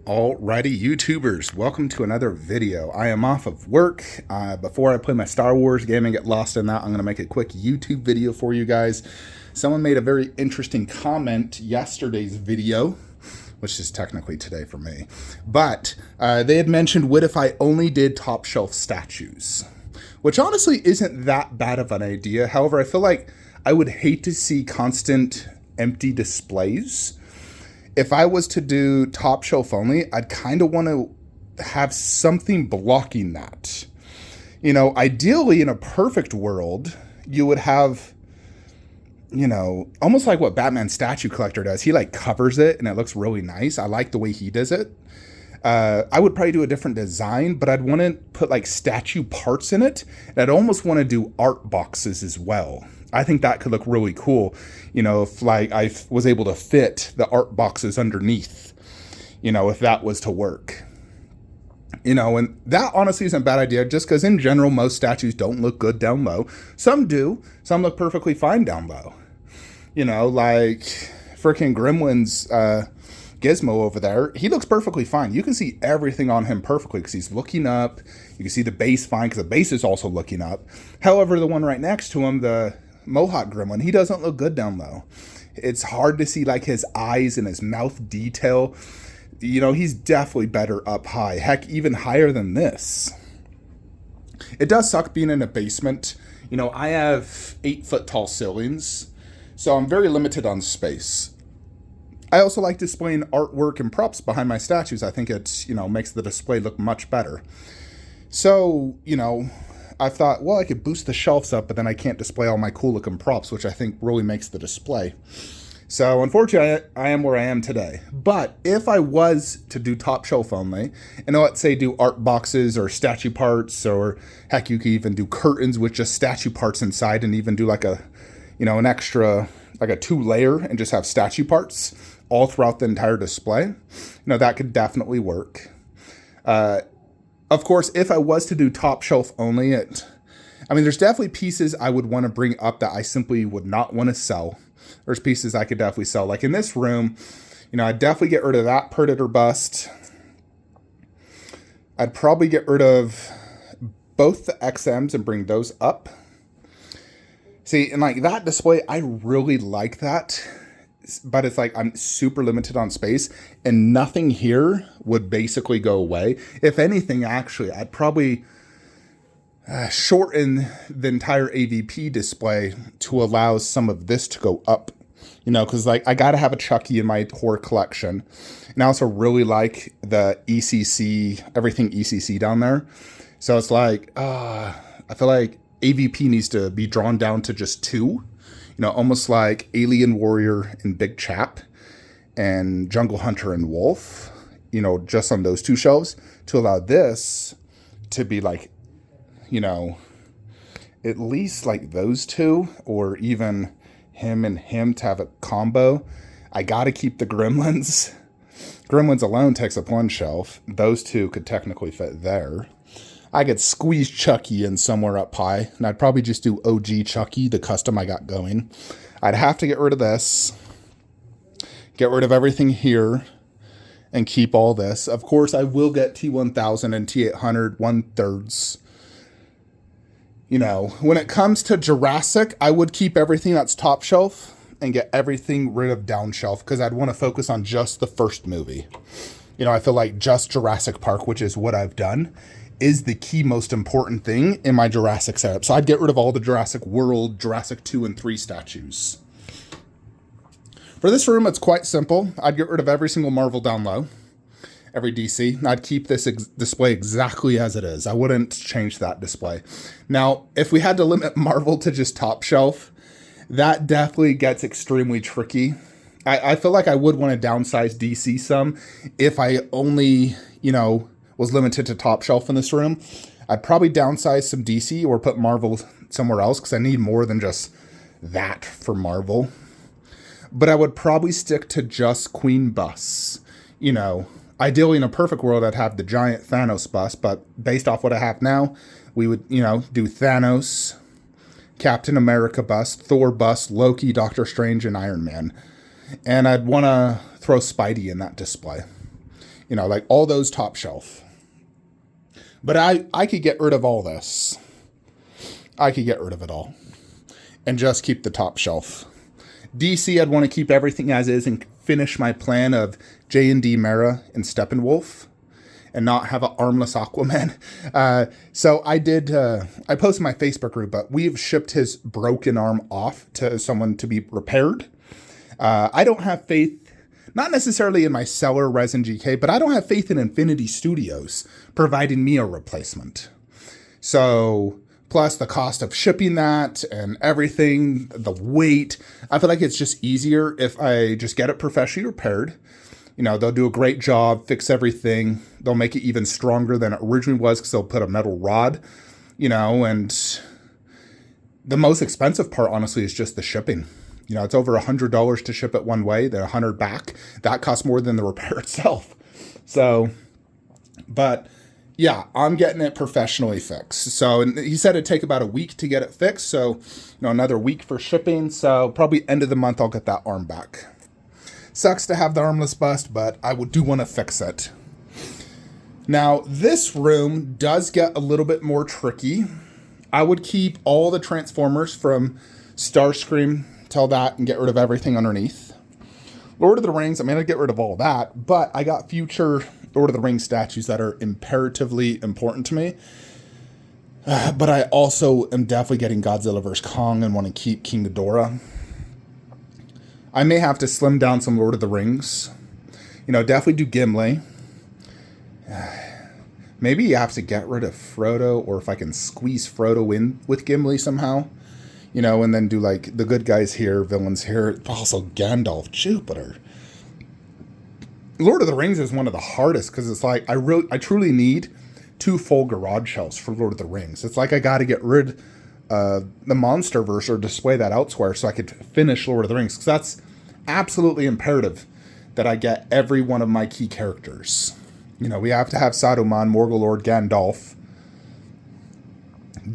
Alrighty, YouTubers, welcome to another video. I am off of work. Before I play my Star Wars game and get lost in that, I'm going to make a quick YouTube video for you guys. Someone made a very interesting comment yesterday's video, which is technically today for me. But they had mentioned, what if I only did top shelf statues? Which honestly isn't that bad of an idea. However, I feel like I would hate to see constant empty displays. If I was to do top shelf only, I'd kind of want to have something blocking that. You know, ideally in a perfect world, you would have, you know, almost like what Batman Statue Collector does. He like covers it and it looks really nice. I like the way he does it. I would probably do a different design, but I'd want to put like statue parts in it. And I'd almost want to do art boxes as well. I think that could look really cool, you know, if like I was able to fit the art boxes underneath, you know, if that was to work. You know, and that honestly isn't a bad idea, just because in general, most statues don't look good down low. Some do. Some look perfectly fine down low. You know, like freaking Gremlin's Gizmo over there, he looks perfectly fine. You can see everything on him perfectly because he's looking up. You can see the base fine because the base is also looking up. However, the one right next to him, the Mohawk Gremlin, he doesn't look good down low. It's hard to see like his eyes and his mouth detail. You know, he's definitely better up high. Heck, even higher than this. It does suck being in a basement. You know, I have 8-foot tall ceilings, so I'm very limited on space. I also like displaying artwork and props behind my statues. I think it, you know, makes the display look much better. So, you know, I thought, well, I could boost the shelves up, but then I can't display all my cool looking props, which I think really makes the display. So unfortunately, I am where I am today. But if I was to do top shelf only, and let's say do art boxes or statue parts, or heck, you could even do curtains with just statue parts inside and even do like a, you know, an extra, like a 2-layer and just have statue parts all throughout the entire display. You know, that could definitely work. Of course, if I was to do top shelf only, there's definitely pieces I would want to bring up that I simply would not want to sell. There's pieces I could definitely sell. Like in this room, you know, I'd definitely get rid of that Predator bust. I'd probably get rid of both the XMs and bring those up. See, and like that display, I really like that. But it's like I'm super limited on space and nothing here would basically go away. If anything, actually, I'd probably shorten the entire AVP display to allow some of this to go up. You know, because like I got to have a Chucky in my horror collection. And I also really like the ECC, everything ECC down there. So it's like, I feel like AVP needs to be drawn down to just 2. You know, almost like Alien Warrior and Big Chap and Jungle Hunter and Wolf, you know, just on those 2 shelves to allow this to be like, you know, at least like those 2 or even him and him to have a combo. I got to keep the Gremlins. Gremlins alone takes up 1 shelf. Those 2 could technically fit there. I could squeeze Chucky in somewhere up high, and I'd probably just do OG Chucky, the custom I got going. I'd have to get rid of this, get rid of everything here, and keep all this. Of course, I will get T1000 and T800 1/3. You know, when it comes to Jurassic, I would keep everything that's top shelf and get everything rid of down shelf because I'd want to focus on just the first movie. You know, I feel like just Jurassic Park, which is what I've done, is the key most important thing in my Jurassic setup. So I'd get rid of all the Jurassic World, Jurassic 2 and 3 statues. For this room, it's quite simple. I'd get rid of every single Marvel down low, every DC. And I'd keep this display exactly as it is. I wouldn't change that display. Now, if we had to limit Marvel to just top shelf, that definitely gets extremely tricky. I feel like I would want to downsize DC some if I only, you know, was limited to top shelf in this room. I'd probably downsize some DC or put Marvel somewhere else because I need more than just that for Marvel. But I would probably stick to just Queen busts. You know, ideally in a perfect world, I'd have the giant Thanos bust, but based off what I have now, we would, you know, do Thanos, Captain America bust, Thor bust, Loki, Doctor Strange, and Iron Man. And I'd want to throw Spidey in that display. You know, like all those top shelf. But I could get rid of all this. I could get rid of it all and just keep the top shelf. DC, I'd want to keep everything as is and finish my plan of J&D Mara and Steppenwolf and not have an armless Aquaman. So I did, I posted my Facebook group, but we've shipped his broken arm off to someone to be repaired. I don't have faith, not necessarily in my seller, Resin GK, but I don't have faith in Infinity Studios providing me a replacement. So, plus the cost of shipping that and everything, the weight, I feel like it's just easier if I just get it professionally repaired. You know, they'll do a great job, fix everything. They'll make it even stronger than it originally was because they'll put a metal rod, you know, and the most expensive part, honestly, is just the shipping. You know, it's over $100 to ship it one way, then $100 back. That costs more than the repair itself. So, but yeah, I'm getting it professionally fixed. So, and he said it'd take about a week to get it fixed. So, you know, another week for shipping. So probably end of the month, I'll get that arm back. Sucks to have the armless bust, but I do want to fix it. Now, this room does get a little bit more tricky. I would keep all the Transformers from Starscream, tell that, and get rid of everything underneath. Lord of the Rings, I'm going to get rid of all that, but I got future Lord of the Rings statues that are imperatively important to me. But I also am definitely getting Godzilla vs. Kong and want to keep King Ghidorah. I may have to slim down some Lord of the Rings. You know, definitely do Gimli. Maybe you have to get rid of Frodo, or if I can squeeze Frodo in with Gimli somehow. You know, and then do like the good guys here, villains here. Also Gandalf, Jupiter. Lord of the Rings is one of the hardest because it's like I truly need 2 full garage shelves for Lord of the Rings. It's like I got to get rid of the Monsterverse or display that elsewhere so I could finish Lord of the Rings, because that's absolutely imperative that I get every one of my key characters. You know, we have to have Saruman, Morgulord, Gandalf,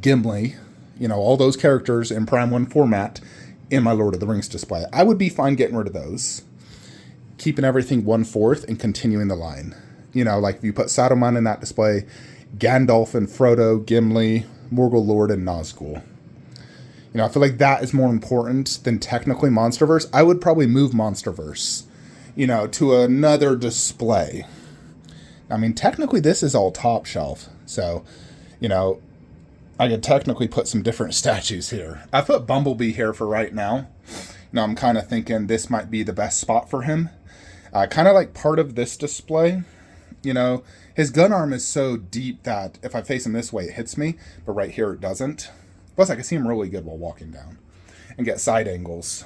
Gimli, you know, all those characters in Prime 1 format in my Lord of the Rings display. I would be fine getting rid of those, keeping everything 1/4 and continuing the line. You know, like if you put Saruman in that display, Gandalf and Frodo, Gimli, Morgulord, and Nazgul. You know, I feel like that is more important than technically Monsterverse. I would probably move Monsterverse, you know, to another display. I mean, technically this is all top shelf. So, you know, I could technically put some different statues here. I put Bumblebee here for right now. Now I'm kind of thinking this might be the best spot for him. Kind of like part of this display. You know, his gun arm is so deep that if I face him this way, it hits me. But right here, it doesn't. Plus, I can see him really good while walking down and get side angles.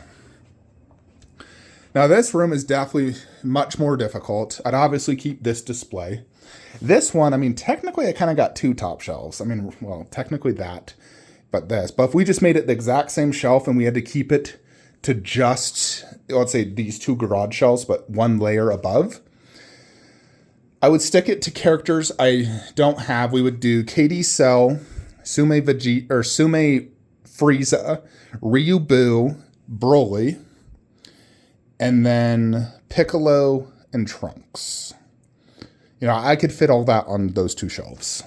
Now, this room is definitely much more difficult. I'd obviously keep this display. This one, I mean, technically, I kind of got 2 top shelves. I mean, well, technically that, but this. But if we just made it the exact same shelf and we had to keep it to just, let's say, these 2 garage shelves, but 1 layer above, I would stick it to characters I don't have. We would do KD Cell, Sume Vegeta, or Sume Frieza, Ryu Boo, Broly, and then Piccolo and Trunks. You know, I could fit all that on those 2 shelves.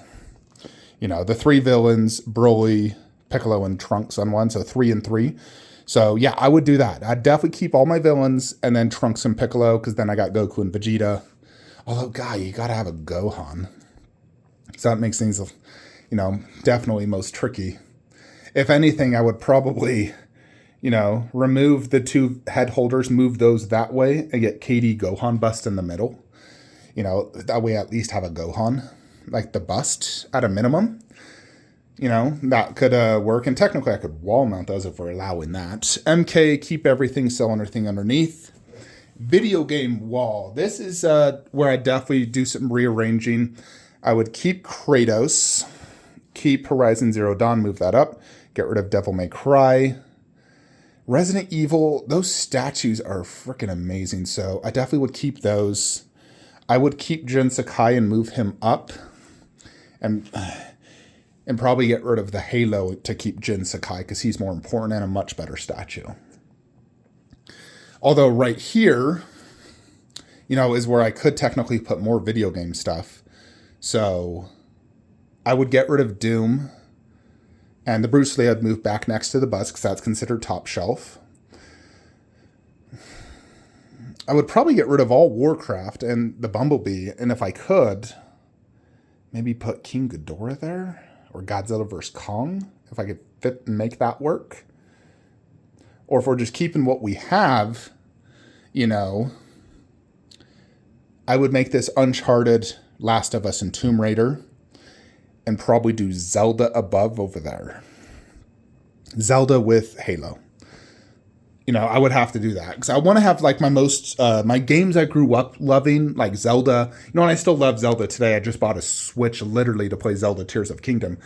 You know, the 3 villains, Broly, Piccolo, and Trunks on one, so 3 and 3. So yeah, I would do that. I'd definitely keep all my villains and then Trunks and Piccolo, because then I got Goku and Vegeta. Although, guy, you gotta have a Gohan. So that makes things, you know, definitely most tricky. If anything, I would probably, you know, remove the 2 head holders, move those that way, and get KD Gohan bust in the middle. You know, that way I at least have a Gohan, like the bust at a minimum. You know, that could work. And technically I could wall mount those if we're allowing that. MK, keep everything, sell everything underneath. Video game wall. This is where I definitely do some rearranging. I would keep Kratos, keep Horizon Zero Dawn, move that up, get rid of Devil May Cry. Resident Evil, those statues are freaking amazing, so I definitely would keep those. I would keep Jin Sakai and move him up, and probably get rid of the Halo to keep Jin Sakai, because he's more important and a much better statue. Although right here, is where I could technically put more video game stuff. So I would get rid of Doom, and the Bruce Lee I'd move back next to the bus because that's considered top shelf. I would probably get rid of all Warcraft and the Bumblebee, and if I could, maybe put King Ghidorah there, or Godzilla vs. Kong, if I could fit and make that work. Or if we're just keeping what we have, I would make this Uncharted, Last of Us, and Tomb Raider, and probably do Zelda above over there. Zelda with Halo. I would have to do that because I want to have like my games I grew up loving, like Zelda. And I still love Zelda today. I just bought a Switch literally to play Zelda Tears of Kingdom.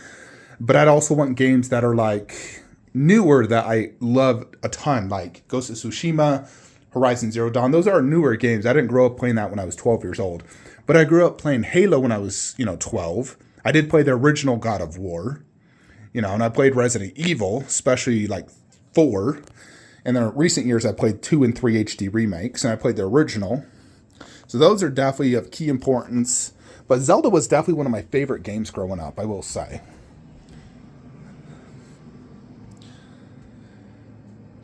But I'd also want games that are like newer that I love a ton, like Ghost of Tsushima, Horizon Zero Dawn. Those are newer games. I didn't grow up playing that when I was 12 years old. But I grew up playing Halo when I was, 12. I did play the original God of War, and I played Resident Evil, especially like 4. And then in recent years, I played 2 and 3 HD remakes, and I played the original. So those are definitely of key importance. But Zelda was definitely one of my favorite games growing up, I will say.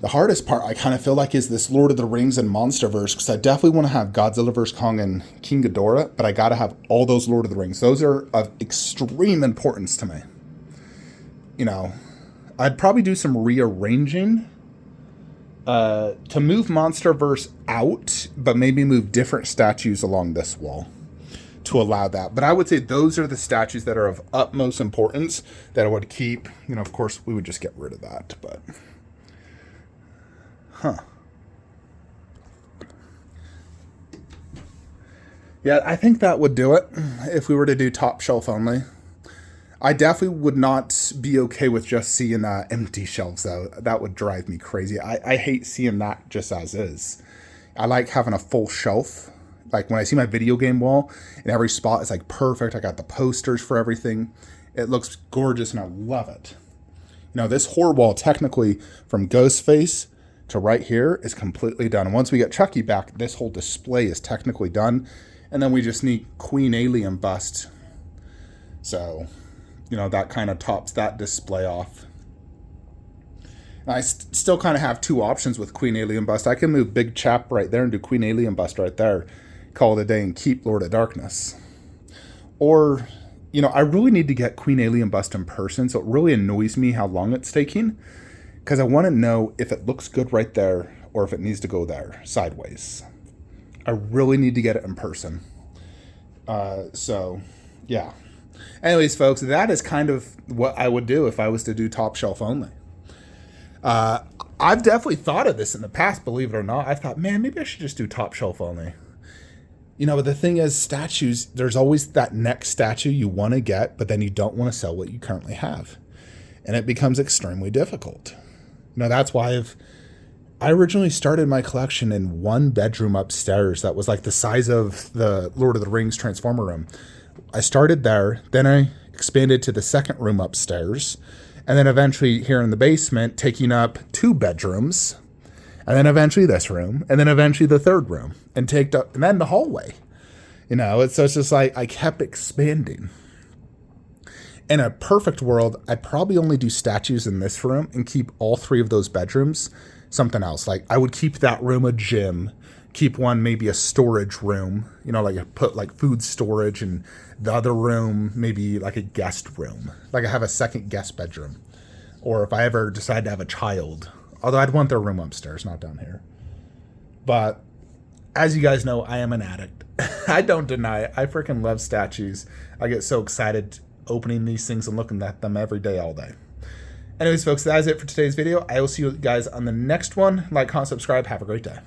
The hardest part, I kind of feel like, is this Lord of the Rings and Monsterverse, because I definitely want to have Godzilla vs. Kong and King Ghidorah, but I got to have all those Lord of the Rings. Those are of extreme importance to me. I'd probably do some rearranging to move Monsterverse out, but maybe move different statues along this wall to allow that. But I would say those are the statues that are of utmost importance that I would keep. Of course, we would just get rid of that, but... Yeah, I think that would do it if we were to do top shelf only. I definitely would not be okay with just seeing empty shelves, though. That would drive me crazy. I hate seeing that just as is. I like having a full shelf. Like when I see my video game wall and every spot is like perfect. I got the posters for everything. It looks gorgeous and I love it. This horror wall technically from Ghostface to right here is completely done. And once we get Chucky back, this whole display is technically done. And then we just need Queen Alien bust. So... that kind of tops that display off. And I still kind of have two options with Queen Alien Bust. I can move Big Chap right there and do Queen Alien Bust right there. Call it a day and keep Lord of Darkness. Or, I really need to get Queen Alien Bust in person, so it really annoys me how long it's taking. Because I want to know if it looks good right there or if it needs to go there, sideways. I really need to get it in person. So, yeah. Anyways, folks, that is kind of what I would do if I was to do top shelf only. I've definitely thought of this in the past, believe it or not. I've thought, man, maybe I should just do top shelf only. But the thing is, statues, there's always that next statue you want to get, but then you don't want to sell what you currently have. And it becomes extremely difficult. That's why I originally started my collection in one bedroom upstairs that was like the size of the Lord of the Rings Transformer room. I started there, then I expanded to the second room upstairs, and then eventually here in the basement, taking up 2 bedrooms, and then eventually this room, and then eventually the third room, and then the hallway. It's just like I kept expanding. In a perfect world, I'd probably only do statues in this room and keep all 3 of those bedrooms something else. Like I would keep that room a gym, keep one maybe a storage room, like put like food storage, and the other room maybe like a guest room. Like I have a second guest bedroom. Or if I ever decide to have a child, although I'd want their room upstairs, not down here. But as you guys know, I am an addict. I don't deny it. I freaking love statues. I get so excited opening these things and looking at them every day, all day. Anyways, folks, that is it for today's video. I will see you guys on the next one. Like, comment, subscribe. Have a great day.